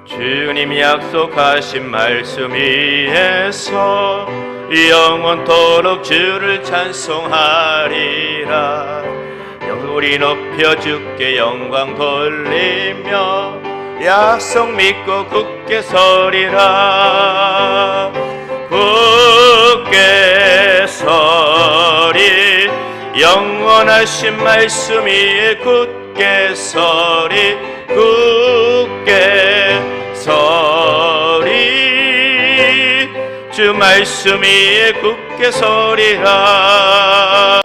주님 약속하신 말씀 위에서 영원토록 주를 찬송하리라. 우리 높여 주께 영광 돌리며 약속 믿고 굳게 서리라. 굳게 서리 영원하신 말씀 위에 굳게 서리 굳게 서리 주 말씀 위에 굳게 서리라.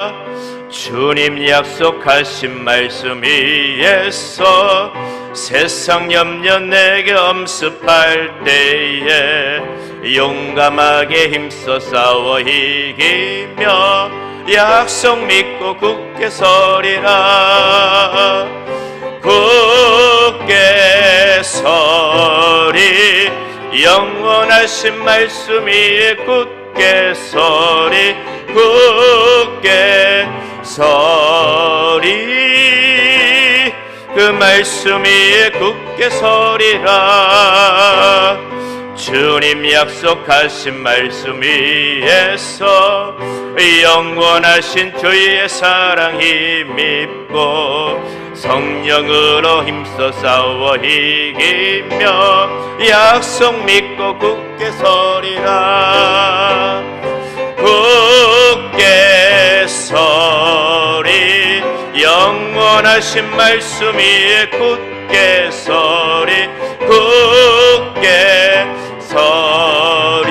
주님 약속하신 말씀 위에서 세상 염려 내게 엄습할 때에 용감하게 힘써 싸워 이기며 약속 믿고 굳게 서리라. 굳게 서리 영원하신 말씀 위에 굳게 서리 굳게 서리 그 말씀 위에 굳게 서리라. 주님 약속하신 말씀 위에서 영원하신 주의 사랑 힘입고 성령으로 힘써 싸워 이기며 약속 믿고 굳게 서리라. 굳게 서리 영원하신 말씀 위에 굳게 서리 굳게 서리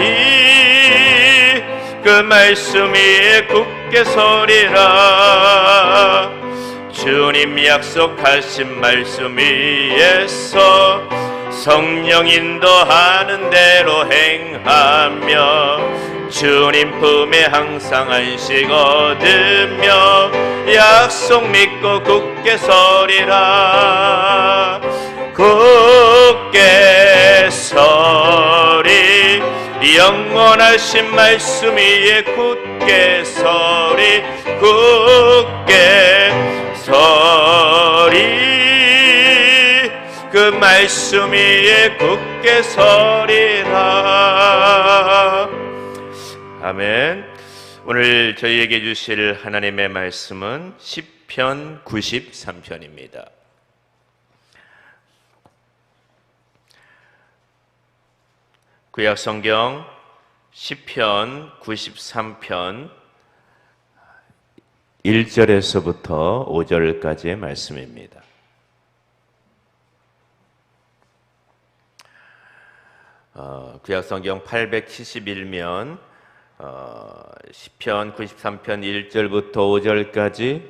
그 말씀 위에 굳게 서리라. 주님 약속하신 말씀 위에서 성령 인도하는 대로 행하며 주님 품에 항상 안식 얻으며 약속 믿고 굳게 서리라. 굳게 서리 영원하신 말씀 위에 굳게 서리 굳게 서리 그 말씀 위에 굳게 서리라. 아멘. 오늘 저희에게 주실 하나님의 말씀은 시편 93편입니다. 구약성경 시편 93편 1절에서부터 5절까지의 말씀입니다. 구약성경 871면 시편 93편 1절부터 5절까지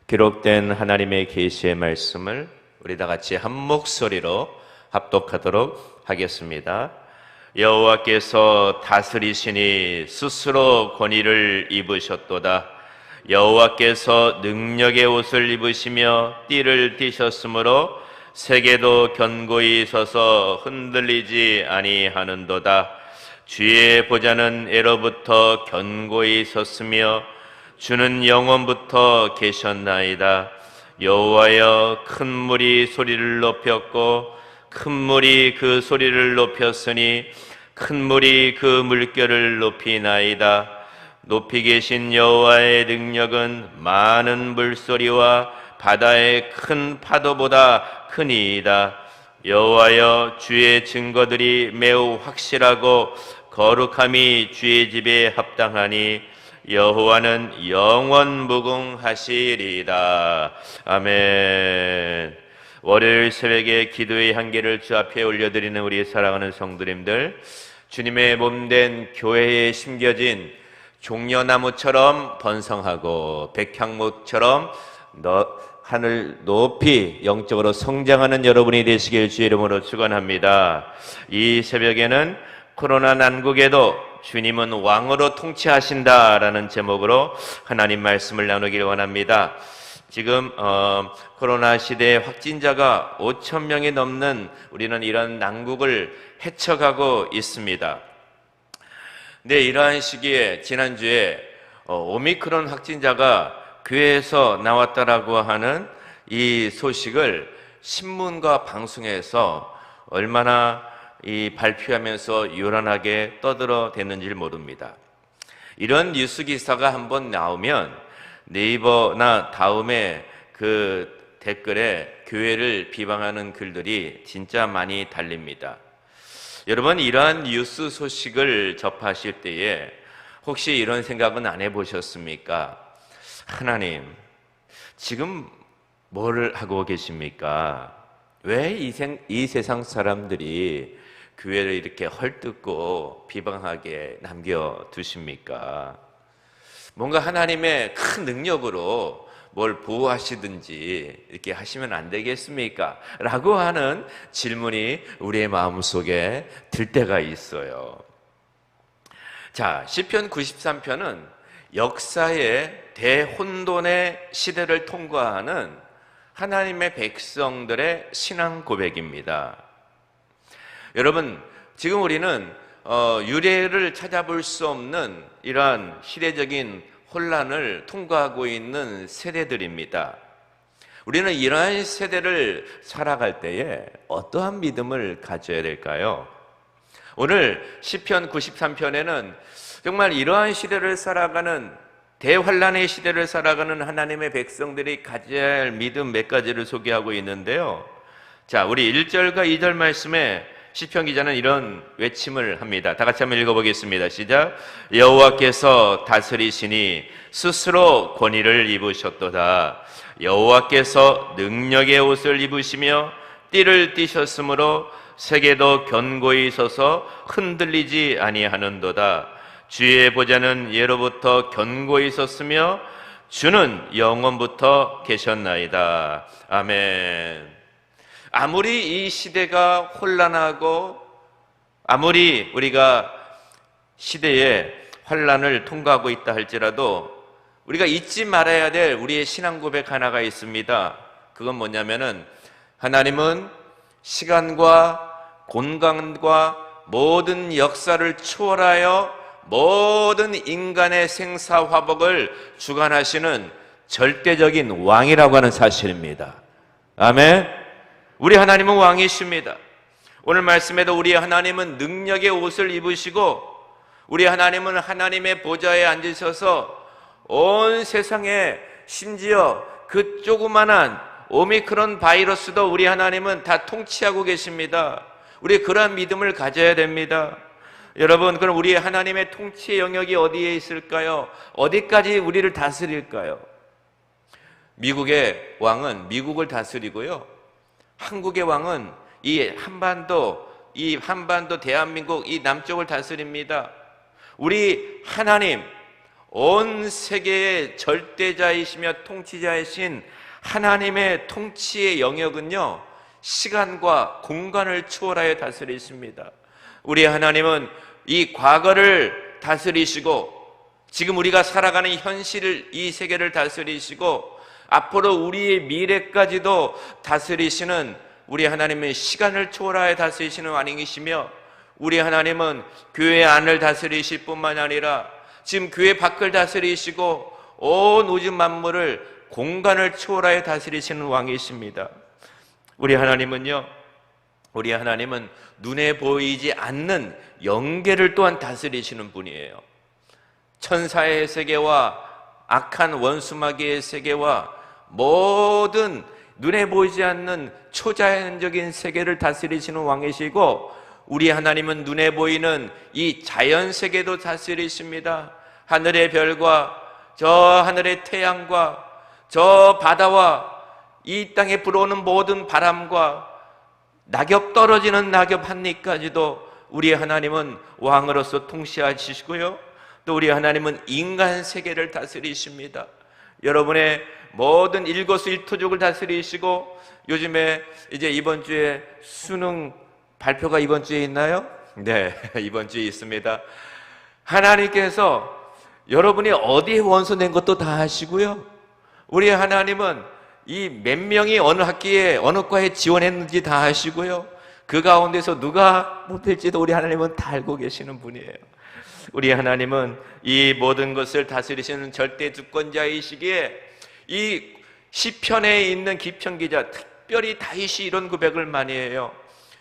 기록된 하나님의 계시의 말씀을 우리 다 같이 한 목소리로 합독하도록 하겠습니다. 여호와께서 다스리시니 스스로 권위를 입으셨도다. 여호와께서 능력의 옷을 입으시며 띠를 띠셨으므로 세계도 견고히 서서 흔들리지 아니하는도다. 주의 보좌는 애로부터 견고히 섰으며 주는 영원부터 계셨나이다. 여호와여, 큰 물이 소리를 높였고 큰 물이 그 소리를 높였으니 큰 물이 그 물결을 높이나이다. 높이 계신 여호와의 능력은 많은 물소리와 바다의 큰 파도보다 크니이다. 여호와여, 주의 증거들이 매우 확실하고 거룩함이 주의 집에 합당하니 여호와는 영원 무궁하시리이다. 아멘. 월요일 새벽에 기도의 향기를 주 앞에 올려드리는 우리 사랑하는 성도님들, 주님의 몸된 교회에 심겨진 종려나무처럼 번성하고 백향목처럼 하늘 높이 영적으로 성장하는 여러분이 되시길 주의 이름으로 축원합니다. 이 새벽에는 코로나 난국에도 주님은 왕으로 통치하신다라는 제목으로 하나님 말씀을 나누길 원합니다. 지금 코로나 시대의 확진자가 5천 명이 넘는 우리는 이런 난국을 헤쳐가고 있습니다. 근데 이러한 시기에 지난주에 오미크론 확진자가 교회에서 나왔다라고 하는 이 소식을 신문과 방송에서 얼마나 발표하면서 요란하게 떠들어댔는지 모릅니다. 이런 뉴스 기사가 한번 나오면 네이버나 다음에 그 댓글에 교회를 비방하는 글들이 진짜 많이 달립니다. 여러분, 이러한 뉴스 소식을 접하실 때에 혹시 이런 생각은 안 해보셨습니까? 하나님, 지금 뭘 하고 계십니까? 왜 이 세상 사람들이 교회를 이렇게 헐뜯고 비방하게 남겨두십니까? 뭔가 하나님의 큰 능력으로 뭘 보호하시든지 이렇게 하시면 안 되겠습니까? 라고 하는 질문이 우리의 마음속에 들 때가 있어요. 자, 시편 93편은 역사의 대혼돈의 시대를 통과하는 하나님의 백성들의 신앙 고백입니다. 여러분, 지금 우리는 유래를 찾아볼 수 없는 이러한 시대적인 혼란을 통과하고 있는 세대들입니다. 우리는 이러한 세대를 살아갈 때에 어떠한 믿음을 가져야 될까요? 오늘 시편 93편에는 정말 이러한 시대를 살아가는 대환란의 시대를 살아가는 하나님의 백성들이 가져야 할 믿음 몇 가지를 소개하고 있는데요. 자, 우리 1절과 2절 말씀에 시편 기자는 이런 외침을 합니다. 다 같이 한번 읽어보겠습니다. 시작. 여호와께서 다스리시니 스스로 권위를 입으셨도다. 여호와께서 능력의 옷을 입으시며 띠를 띠셨으므로 세계도 견고히 서서 흔들리지 아니하는도다. 주의 보좌는 예로부터 견고히 섰으며 주는 영원부터 계셨나이다. 아멘. 아무리 이 시대가 혼란하고 아무리 우리가 시대의 환란을 통과하고 있다 할지라도 우리가 잊지 말아야 될 우리의 신앙 고백 하나가 있습니다. 그건 뭐냐면은 하나님은 시간과 공간과 모든 역사를 초월하여 모든 인간의 생사화복을 주관하시는 절대적인 왕이라고 하는 사실입니다. 아멘. 우리 하나님은 왕이십니다. 오늘 말씀에도 우리 하나님은 능력의 옷을 입으시고 우리 하나님은 하나님의 보좌에 앉으셔서 온 세상에 심지어 그 조그만한 오미크론 바이러스도 우리 하나님은 다 통치하고 계십니다. 우리 그러한 믿음을 가져야 됩니다. 여러분, 그럼 우리 하나님의 통치의 영역이 어디에 있을까요? 어디까지 우리를 다스릴까요? 미국의 왕은 미국을 다스리고요, 한국의 왕은 이 한반도 대한민국 이 남쪽을 다스립니다. 우리 하나님, 온 세계의 절대자이시며 통치자이신 하나님의 통치의 영역은요, 시간과 공간을 초월하여 다스리십니다. 우리 하나님은 이 과거를 다스리시고 지금 우리가 살아가는 현실을, 이 세계를 다스리시고 앞으로 우리의 미래까지도 다스리시는 우리 하나님은 시간을 초월하여 다스리시는 왕이시며 우리 하나님은 교회 안을 다스리실 뿐만 아니라 지금 교회 밖을 다스리시고 온 우주 만물을 공간을 초월하여 다스리시는 왕이십니다. 우리 하나님은 눈에 보이지 않는 영계를 또한 다스리시는 분이에요. 천사의 세계와 악한 원수마귀의 세계와 모든 눈에 보이지 않는 초자연적인 세계를 다스리시는 왕이시고 우리 하나님은 눈에 보이는 이 자연 세계도 다스리십니다. 하늘의 별과 저 하늘의 태양과 저 바다와 이 땅에 불어오는 모든 바람과 낙엽 떨어지는 낙엽 한 입까지도 우리 하나님은 왕으로서 통치하시고요, 또 우리 하나님은 인간 세계를 다스리십니다. 여러분의 모든 일거수일투족을 다스리시고 요즘에 이제 이번 주에 수능 발표가 이번 주에 있나요? 네, 이번 주에 있습니다. 하나님께서 여러분이 어디에 원서 낸 것도 다 하시고요, 우리 하나님은 이 몇 명이 어느 학기에 어느 과에 지원했는지 다 아시고요, 그 가운데서 누가 못할지도 우리 하나님은 다 알고 계시는 분이에요. 우리 하나님은 이 모든 것을 다스리시는 절대 주권자이시기에 이 시편에 있는 기편 기자, 특별히 다윗이 이런 고백을 많이 해요.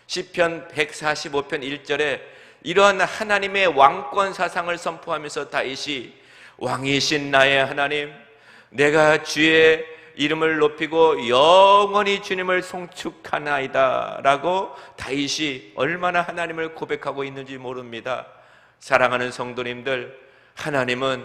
시편 145편 1절에 이러한 하나님의 왕권 사상을 선포하면서 다윗이 왕이신 나의 하나님, 내가 주의 이름을 높이고 영원히 주님을 송축하나이다 라고 다윗이 얼마나 하나님을 고백하고 있는지 모릅니다. 사랑하는 성도님들, 하나님은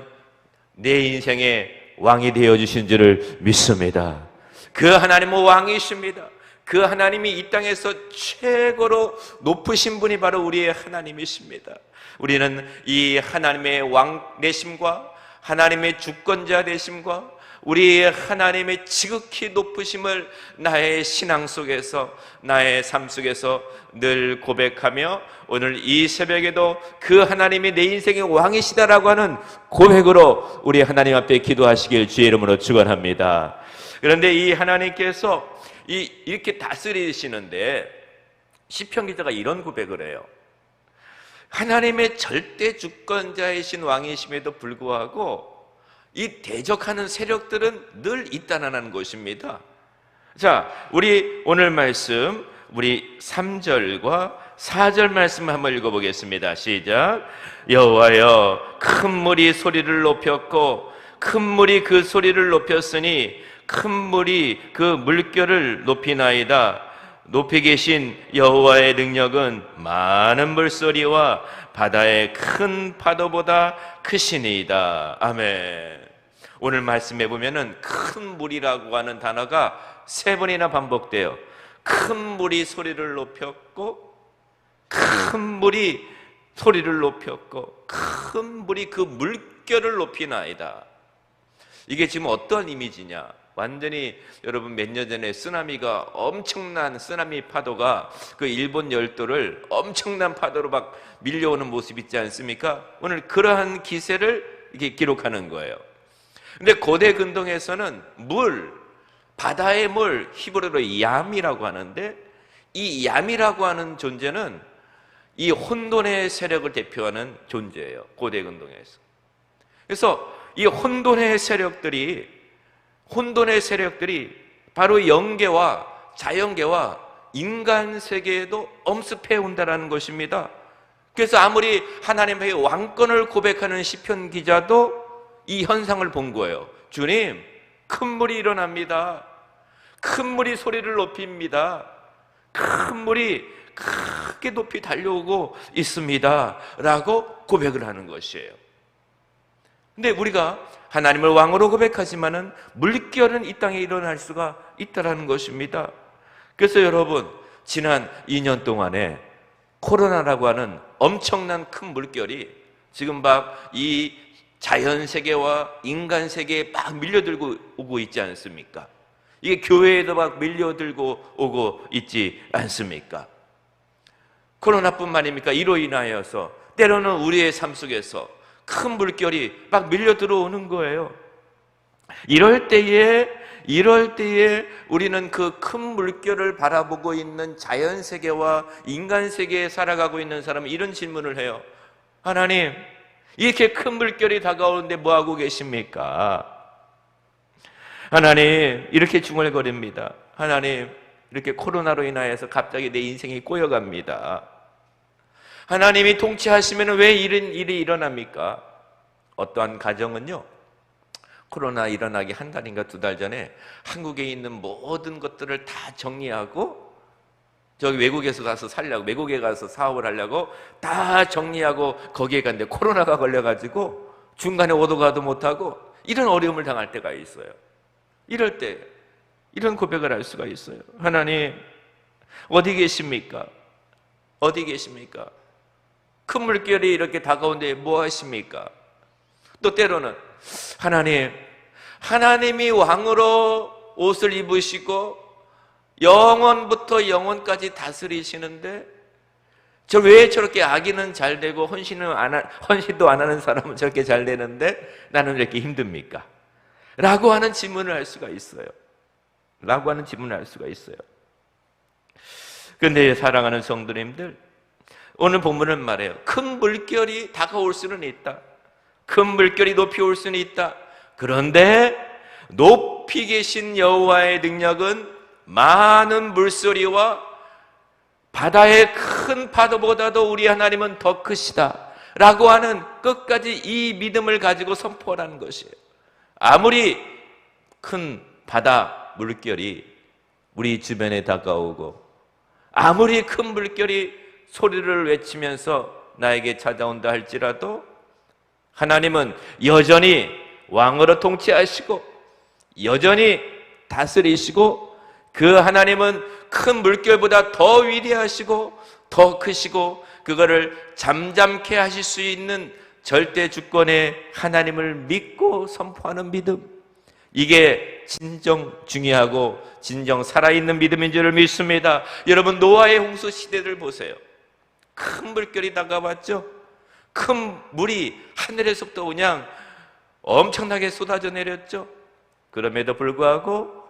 내 인생의 왕이 되어주신 줄을 믿습니다. 그 하나님은 왕이십니다. 그 하나님이 이 땅에서 최고로 높으신 분이 바로 우리의 하나님이십니다. 우리는 이 하나님의 왕 되심과 하나님의 주권자 되심과 우리의 하나님의 지극히 높으심을 나의 신앙 속에서, 나의 삶 속에서 늘 고백하며 오늘 이 새벽에도 그 하나님이 내 인생의 왕이시다라고 하는 고백으로 우리 하나님 앞에 기도하시길 주의 이름으로 축원합니다. 그런데 이 하나님께서 이렇게 다스리시는데 시편 기자가 이런 고백을 해요. 하나님의 절대 주권자이신 왕이심에도 불구하고 이 대적하는 세력들은 늘 있다는 것입니다. 자, 우리 오늘 말씀, 우리 3절과 4절 말씀 한번 읽어보겠습니다. 시작. 여호와여, 큰 물이 소리를 높였고 큰 물이 그 소리를 높였으니 큰 물이 그 물결을 높이나이다. 높이 계신 여호와의 능력은 많은 물소리와 바다의 큰 파도보다 크시니이다. 아멘. 오늘 말씀해 보면은 큰 물이라고 하는 단어가 3번이나 반복돼요. 큰 물이 소리를 높였고, 큰 물이 소리를 높였고, 큰 물이 그 물결을 높이나이다. 이게 지금 어떤 이미지냐? 완전히 여러분 몇 년 전에 쓰나미가 엄청난 쓰나미 파도가 그 일본 열도를 엄청난 파도로 막 밀려오는 모습 있지 않습니까? 오늘 그러한 기세를 이렇게 기록하는 거예요. 근데 고대 근동에서는 물, 바다의 물, 히브리어로 얌이라고 하는데 이 얌이라고 하는 존재는 이 혼돈의 세력을 대표하는 존재예요. 고대 근동에서. 그래서 이 혼돈의 세력들이 바로 영계와 자연계와 인간 세계에도 엄습해 온다는 것입니다. 그래서 아무리 하나님의 왕권을 고백하는 시편 기자도 이 현상을 본 거예요. 주님, 큰 물이 일어납니다. 큰 물이 소리를 높입니다. 큰 물이 크게 높이 달려오고 있습니다 라고 고백을 하는 것이에요. 근데 우리가 하나님을 왕으로 고백하지만은 물결은 이 땅에 일어날 수가 있다는 것입니다. 그래서 여러분, 지난 2년 동안에 코로나라고 하는 엄청난 큰 물결이 지금 막 이 자연 세계와 인간 세계에 막 밀려들고 오고 있지 않습니까? 이게 교회에도 막 밀려들고 오고 있지 않습니까? 코로나뿐만입니까? 이로 인하여서 때로는 우리의 삶 속에서 큰 물결이 막 밀려 들어오는 거예요. 이럴 때에 우리는 그 큰 물결을 바라보고 있는 자연 세계와 인간 세계에 살아가고 있는 사람은 이런 질문을 해요. 하나님, 이렇게 큰 물결이 다가오는데 뭐하고 계십니까? 하나님, 이렇게 중얼거립니다. 하나님, 이렇게 코로나로 인하여서 갑자기 내 인생이 꼬여갑니다. 하나님이 통치하시면 왜 이런 일이 일어납니까? 어떠한 가정은요, 코로나 일어나기 한 달인가 2달 전에 한국에 있는 모든 것들을 다 정리하고 저기 외국에서 가서 살려고, 외국에 가서 사업을 하려고 다 정리하고 거기에 갔는데 코로나가 걸려가지고 중간에 오도 가도 못하고 이런 어려움을 당할 때가 있어요. 이럴 때 이런 고백을 할 수가 있어요. 하나님, 어디 계십니까? 어디 계십니까? 큰 물결이 이렇게 다가오는데 뭐 하십니까? 또 때로는 하나님, 하나님이 왕으로 옷을 입으시고 영원부터 영원까지 다스리시는데 저 왜 저렇게 악인은 잘 되고 헌신도 안 하는 사람은 저렇게 잘 되는데 나는 왜 이렇게 힘듭니까? 라고 하는 질문을 할 수가 있어요. 그런데 사랑하는 성도님들, 오늘 본문은 말해요. 큰 물결이 다가올 수는 있다. 큰 물결이 높이 올 수는 있다. 그런데 높이 계신 여호와의 능력은 많은 물소리와 바다의 큰 파도보다도 우리 하나님은 더 크시다 라고 하는 끝까지 이 믿음을 가지고 선포하는 것이에요. 아무리 큰 바다 물결이 우리 주변에 다가오고 아무리 큰 물결이 소리를 외치면서 나에게 찾아온다 할지라도 하나님은 여전히 왕으로 통치하시고 여전히 다스리시고 그 하나님은 큰 물결보다 더 위대하시고 더 크시고 그거를 잠잠케 하실 수 있는 절대 주권의 하나님을 믿고 선포하는 믿음, 이게 진정 중요하고 진정 살아있는 믿음인 줄을 믿습니다. 여러분, 노아의 홍수 시대를 보세요. 큰 물결이 다가왔죠. 큰 물이 하늘에서부터 그냥 엄청나게 쏟아져 내렸죠. 그럼에도 불구하고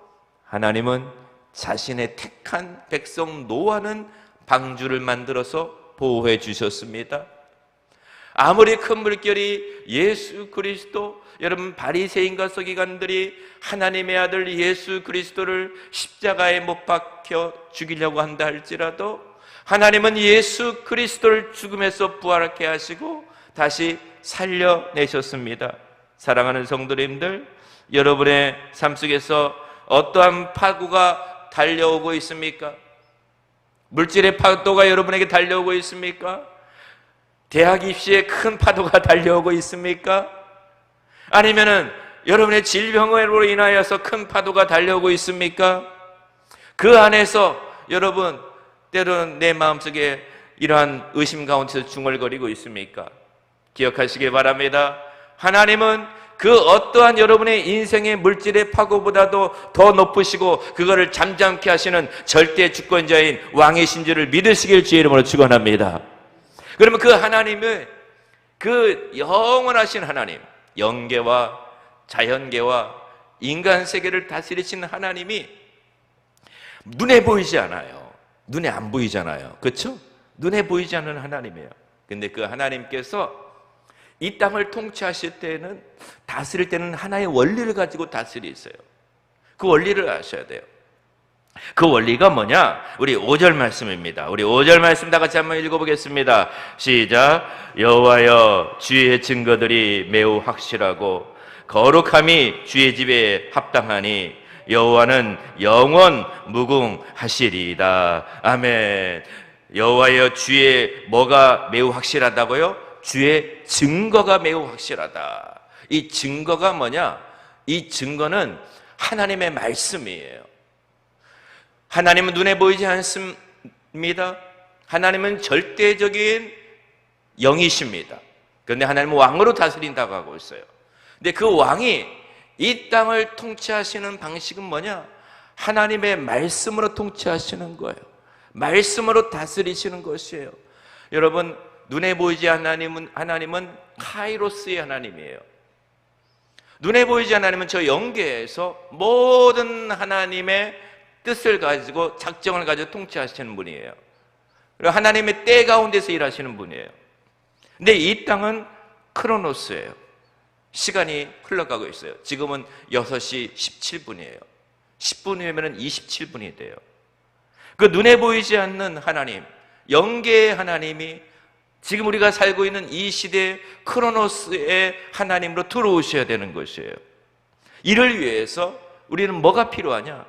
하나님은 자신의 택한 백성 노아는 방주를 만들어서 보호해 주셨습니다. 아무리 큰 물결이 예수 그리스도, 여러분 바리새인과 서기관들이 하나님의 아들 예수 그리스도를 십자가에 못 박혀 죽이려고 한다 할지라도 하나님은 예수 그리스도를 죽음에서 부활하게 하시고 다시 살려내셨습니다. 사랑하는 성도님들, 여러분의 삶 속에서 어떠한 파도가 달려오고 있습니까? 물질의 파도가 여러분에게 달려오고 있습니까? 대학 입시에 큰 파도가 달려오고 있습니까? 아니면은 여러분의 질병으로 인하여서 큰 파도가 달려오고 있습니까? 그 안에서 여러분 때로는 내 마음속에 이러한 의심 가운데서 중얼거리고 있습니까? 기억하시기 바랍니다. 하나님은 그 어떠한 여러분의 인생의 물질의 파고보다도 더 높으시고 그거를 잠잠케 하시는 절대 주권자인 왕이신 줄을 믿으시길 주의 이름으로 축원합니다. 그러면 그 하나님의 그 영원하신 하나님, 영계와 자연계와 인간 세계를 다스리시는 하나님이 눈에 보이지 않아요. 눈에 안 보이잖아요. 그렇죠? 눈에 보이지 않는 하나님이에요. 근데 그 하나님께서 이 땅을 통치하실 때는, 다스릴 때는 하나의 원리를 가지고 다스리세요. 그 원리를 아셔야 돼요. 그 원리가 뭐냐? 우리 5절 말씀입니다. 우리 5절 말씀 다 같이 한번 읽어보겠습니다. 시작. 여호와여, 주의 증거들이 매우 확실하고 거룩함이 주의 집에 합당하니 여호와는 영원 무궁하시리이다. 아멘. 여호와여, 주의 뭐가 매우 확실하다고요? 주의 증거가 매우 확실하다. 이 증거가 뭐냐? 이 증거는 하나님의 말씀이에요. 하나님은 눈에 보이지 않습니다. 하나님은 절대적인 영이십니다. 그런데 하나님은 왕으로 다스린다고 하고 있어요. 근데 그 왕이 이 땅을 통치하시는 방식은 뭐냐? 하나님의 말씀으로 통치하시는 거예요. 말씀으로 다스리시는 것이에요. 여러분, 눈에 보이지 않는 하나님은 카이로스의 하나님이에요. 눈에 보이지 않는 하나님은 저 영계에서 모든 하나님의 뜻을 가지고 작정을 가지고 통치하시는 분이에요. 그리고 하나님의 때 가운데서 일하시는 분이에요. 근데 이 땅은 크로노스예요. 시간이 흘러가고 있어요. 지금은 6시 17분이에요. 10분 후에는 27분이 돼요. 그 눈에 보이지 않는 하나님, 영계의 하나님이 지금 우리가 살고 있는 이 시대의 크로노스의 하나님으로 들어오셔야 되는 것이에요. 이를 위해서 우리는 뭐가 필요하냐?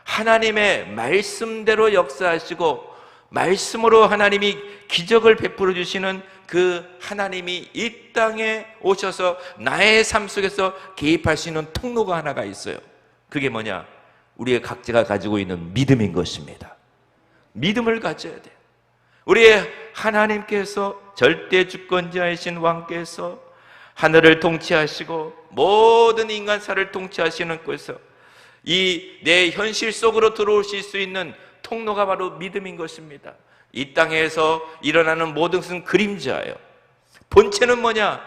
하나님의 말씀대로 역사하시고 말씀으로 하나님이 기적을 베풀어 주시는 그 하나님이 이 땅에 오셔서 나의 삶 속에서 개입할 수 있는 통로가 하나가 있어요. 그게 뭐냐? 우리의 각자가 가지고 있는 믿음인 것입니다. 믿음을 가져야 돼요. 우리의 하나님께서 절대 주권자이신 왕께서 하늘을 통치하시고 모든 인간사를 통치하시는 곳에서 이 내 현실 속으로 들어오실 수 있는 통로가 바로 믿음인 것입니다. 이 땅에서 일어나는 모든 것은 그림자예요. 본체는 뭐냐?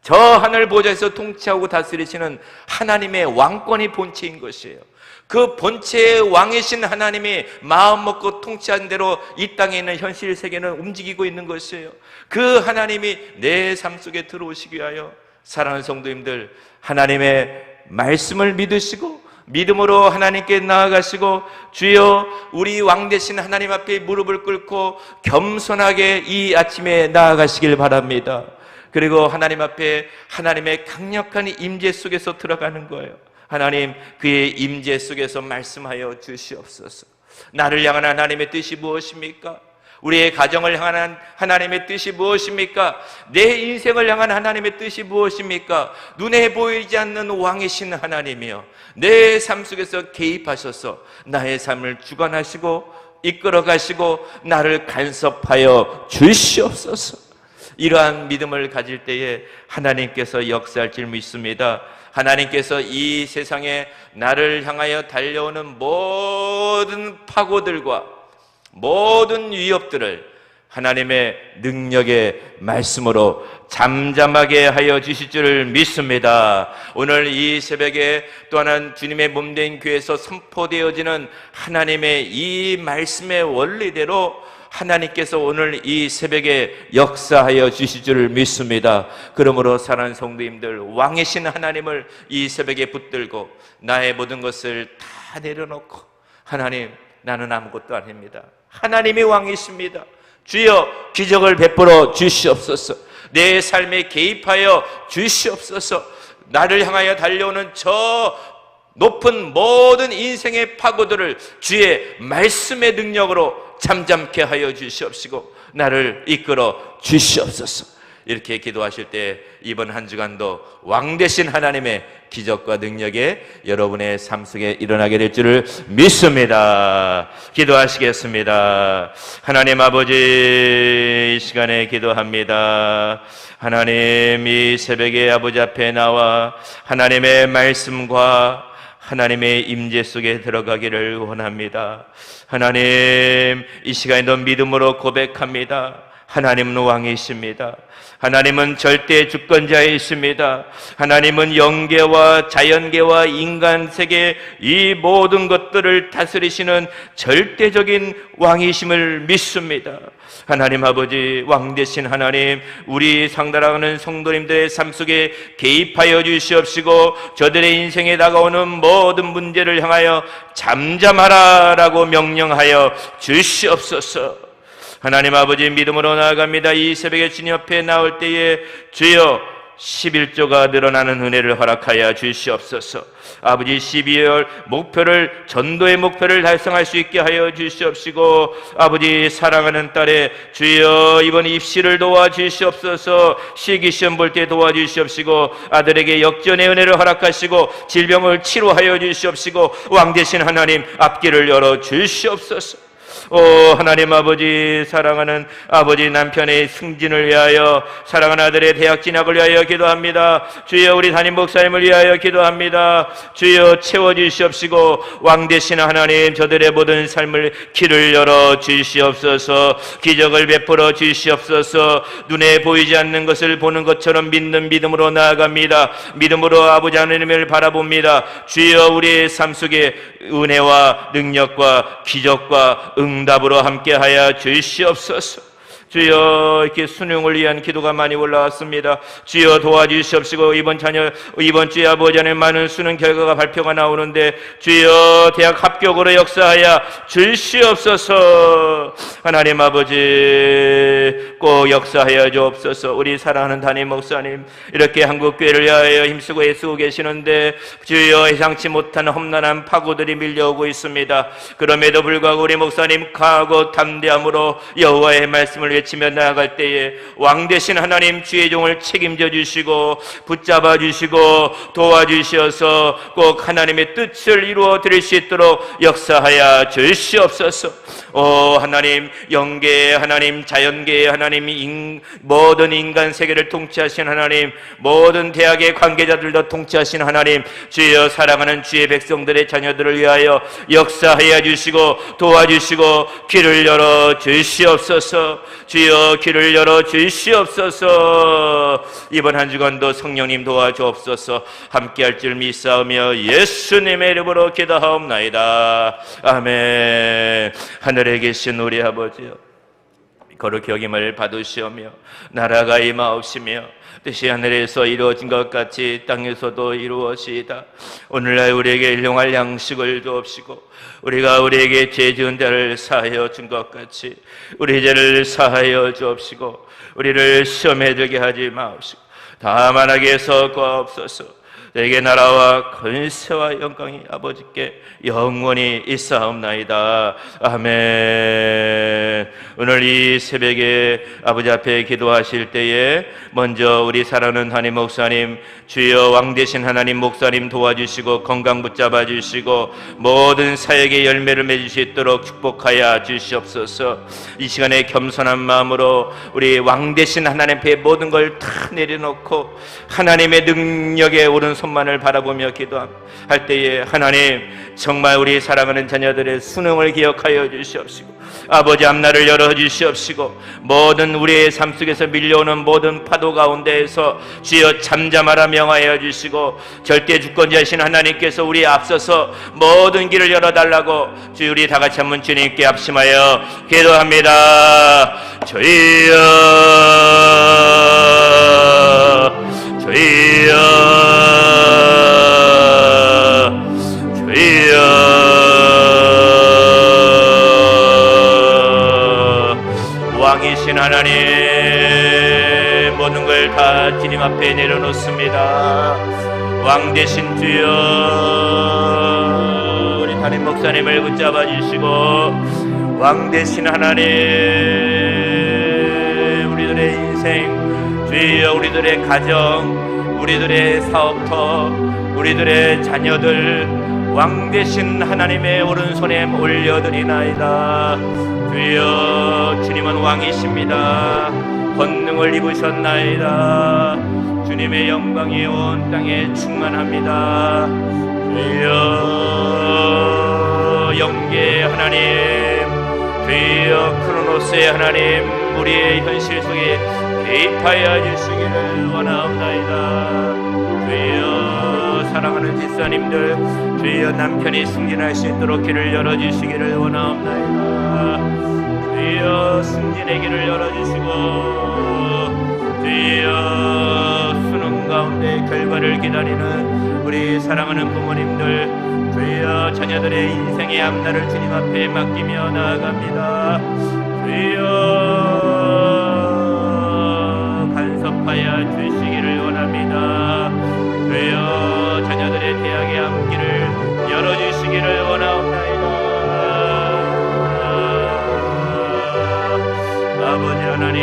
저 하늘 보좌에서 통치하고 다스리시는 하나님의 왕권이 본체인 것이에요. 그 본체의 왕이신 하나님이 마음 먹고 통치한 대로 이 땅에 있는 현실 세계는 움직이고 있는 것이에요. 그 하나님이 내 삶 속에 들어오시기 위하여 사랑하는 성도님들, 하나님의 말씀을 믿으시고 믿음으로 하나님께 나아가시고 주여 우리 왕 되신 하나님 앞에 무릎을 꿇고 겸손하게 이 아침에 나아가시길 바랍니다. 그리고 하나님 앞에 하나님의 강력한 임재 속에서 들어가는 거예요. 하나님, 그의 임재 속에서 말씀하여 주시옵소서. 나를 향한 하나님의 뜻이 무엇입니까? 우리의 가정을 향한 하나님의 뜻이 무엇입니까? 내 인생을 향한 하나님의 뜻이 무엇입니까? 눈에 보이지 않는 왕이신 하나님이여, 내 삶 속에서 개입하셔서 나의 삶을 주관하시고 이끌어 가시고 나를 간섭하여 주시옵소서. 이러한 믿음을 가질 때에 하나님께서 역사할 줄 믿습니다. 하나님께서 이 세상에 나를 향하여 달려오는 모든 파고들과 모든 위협들을 하나님의 능력의 말씀으로 잠잠하게 하여 주실 줄을 믿습니다. 오늘 이 새벽에 또 하나 주님의 몸된 교회에서 선포되어지는 하나님의 이 말씀의 원리대로 하나님께서 오늘 이 새벽에 역사하여 주실 줄을 믿습니다. 그러므로 사랑하는 성도님들, 왕이신 하나님을 이 새벽에 붙들고 나의 모든 것을 다 내려놓고, 하나님, 나는 아무것도 아닙니다. 하나님이 왕이십니다. 주여 기적을 베풀어 주시옵소서. 내 삶에 개입하여 주시옵소서. 나를 향하여 달려오는 저 높은 모든 인생의 파고들을 주의 말씀의 능력으로 잠잠케 하여 주시옵시고 나를 이끌어 주시옵소서. 이렇게 기도하실 때 이번 한 주간도 왕 되신 하나님의 기적과 능력에 여러분의 삶 속에 일어나게 될 줄을 믿습니다. 기도하시겠습니다. 하나님 아버지, 이 시간에 기도합니다. 하나님, 이 새벽에 아버지 앞에 나와 하나님의 말씀과 하나님의 임재 속에 들어가기를 원합니다. 하나님, 이 시간에도 믿음으로 고백합니다. 하나님은 왕이십니다. 하나님은 절대 주권자이십니다. 하나님은 영계와 자연계와 인간세계 이 모든 것들을 다스리시는 절대적인 왕이심을 믿습니다. 하나님 아버지, 왕 되신 하나님, 우리 상달하는 성도님들의 삶 속에 개입하여 주시옵시고 저들의 인생에 다가오는 모든 문제를 향하여 잠잠하라라고 명령하여 주시옵소서. 하나님 아버지, 믿음으로 나아갑니다. 이 새벽에 주님 앞에 나올 때에 주여 11조가 늘어나는 은혜를 허락하여 주시옵소서. 아버지, 12월 목표를, 전도의 목표를 달성할 수 있게 하여 주시옵시고, 아버지, 사랑하는 딸의 주여 이번 입시를 도와주시옵소서. 실기시험 볼 때 도와주시옵시고 아들에게 역전의 은혜를 허락하시고 질병을 치료하여 주시옵시고 왕 되신 하나님 앞길을 열어 주시옵소서. 오 하나님 아버지, 사랑하는 아버지 남편의 승진을 위하여, 사랑하는 아들의 대학 진학을 위하여 기도합니다. 주여 우리 담임 목사님을 위하여 기도합니다. 주여 채워주시옵시고 왕 되신 하나님, 저들의 모든 삶을 길을 열어 주시옵소서. 기적을 베풀어 주시옵소서. 눈에 보이지 않는 것을 보는 것처럼 믿는 믿음으로 나아갑니다. 믿음으로 아버지 하나님을 바라봅니다. 주여 우리의 삶 속에 은혜와 능력과 기적과 응답으로 함께하여 주시옵소서. 주여 이렇게 수능을 위한 기도가 많이 올라왔습니다. 주여 도와주시옵시고 이번 주에 아버지 하나님 많은 수능 결과가 발표가 나오는데 주여 대학 합격으로 역사하여 주시옵소서. 하나님 아버지 꼭 역사하여 주옵소서. 우리 사랑하는 담임 목사님 이렇게 한국교회를 위하여 힘쓰고 애쓰고 계시는데 주여 예상치 못한 험난한 파고들이 밀려오고 있습니다. 그럼에도 불구하고 우리 목사님 강하고 담대함으로 여호와의 말씀을 외치며 나아갈 때에 왕 되신 하나님 주의 종을 책임져 주시고 붙잡아 주시고 도와주셔서 꼭 하나님의 뜻을 이루어 드릴 수 있도록 역사하여 주시옵소서. 오 하나님, 영계의 하나님, 자연계의 하나님, 모든 인간 세계를 통치하신 하나님, 모든 대학의 관계자들도 통치하신 하나님, 주여 사랑하는 주의 백성들의 자녀들을 위하여 역사하여 주시고 도와주시고 길을 열어 주시옵소서. 주여 길을 열어 주시옵소서. 이번 한 주간도 성령님 도와주옵소서. 함께할 줄 믿사오며 예수님의 이름으로 기도하옵나이다. 아멘. 하늘에 계신 우리 아버지여, 거룩히 여김을 받으시오며 나라가 임하옵시며 뜻이 하늘에서 이루어진 것 같이 땅에서도 이루어지이다. 오늘날 우리에게 일용할 양식을 주옵시고 우리가 우리에게 죄 지은 자를 사하여 준 것 같이 우리 죄를 사하여 주옵시고 우리를 시험에 들게 하지 마옵시고 다만 악에서 구하옵소서. 내게 나라와 권세와 영광이 아버지께 영원히 있사옵나이다. 아멘. 오늘 이 새벽에 아버지 앞에 기도하실 때에 먼저 우리 사랑하는 담임 목사님, 주여 왕 되신 하나님 목사님 도와주시고 건강 붙잡아 주시고 모든 사역의 열매를 맺을 수 있도록 축복하여 주시옵소서. 이 시간에 겸손한 마음으로 우리 왕 되신 하나님 앞에 모든 걸 다 내려놓고 하나님의 능력에 오른 손만을 바라보며 기도할 때에 하나님 정말 우리 사랑하는 자녀들의 수능을 기억하여 주시옵시고 아버지 앞날을 열어주시옵시고 모든 우리의 삶 속에서 밀려오는 모든 파도 가운데에서 주여 잠잠하라 명하여 주시고 절대 주권자이신 하나님께서 우리 앞서서 모든 길을 열어달라고 주여 우리 다같이 한번 주님께 합심하여 기도합니다. 주여 주여 주여 왕이신 하나님 모든 걸 다 주님 앞에 내려놓습니다. 왕 되신 주여 우리 담임 목사님을 붙잡아 주시고 왕 되신 하나님 우리들의 인생 주여 우리들의 가정 우리들의 사업터 우리들의 자녀들 왕 되신 하나님의 오른손에 올려드리나이다. 주여 주님은 왕이십니다. 권능을 입으셨나이다. 주님의 영광이 온 땅에 충만합니다. 주여 영계의 하나님 주여 크로노스의 하나님 우리의 현실 속에 개입하여 주시기를 원하옵나이다. 주여 사랑하는 집사님들 주여 남편이 승진할 수 있도록 길을 열어주시기를 원하옵나이다. 주여 승진의 길을 열어주시고 주여 수능 가운데 결과를 기다리는 우리 사랑하는 부모님들 주여 자녀들의 인생의 앞날을 주님 앞에 맡기며 나아갑니다. 주여 간섭하여 주시기를 원합니다. 주여 자녀들의 대학의 앞길을 열어주시기를 원하옵나이다. 아버지 하나님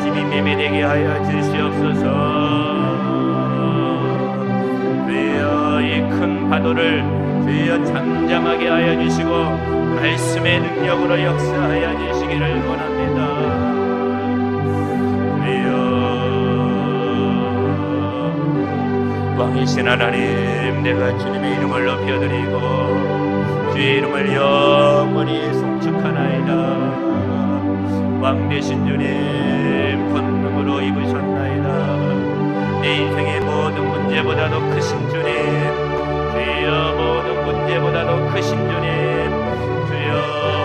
집이 매매되게 하여 주시옵소서. 주여 이 큰 파도를 주여 잠잠하게 하여 주시고 말씀의 능력으로 역사하여 주시기를 원합니다. 주여 왕이신 하나님 내가 주님의 이름을 높여드리고 주의 이름을 영원히 송축하나이다. 왕 되신 주님 권능으로 입으셨나이다. 내 인생의 모든 문제보다도 크신 주님 주여 모든 문제보다도 크신 주님 주여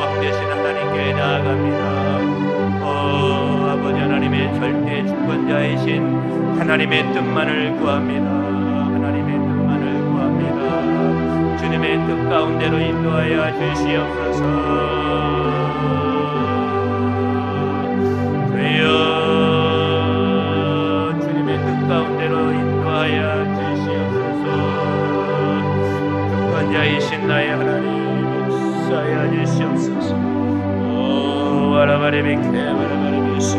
왕 되신 하나님께 나아갑니다. 아버지 하나님의 절대 주권자이신 하나님의 뜻만을 구합니다. 하나님의 뜻만을 구합니다. 주님의 뜻 가운데로 인도하여 주시옵소서. 주님의 뜻 가운데로 인도하여 주시옵소서. 주권자이신 나의 하나님 역사하여 주시옵소서. 오 아라바레비케 아라바레비시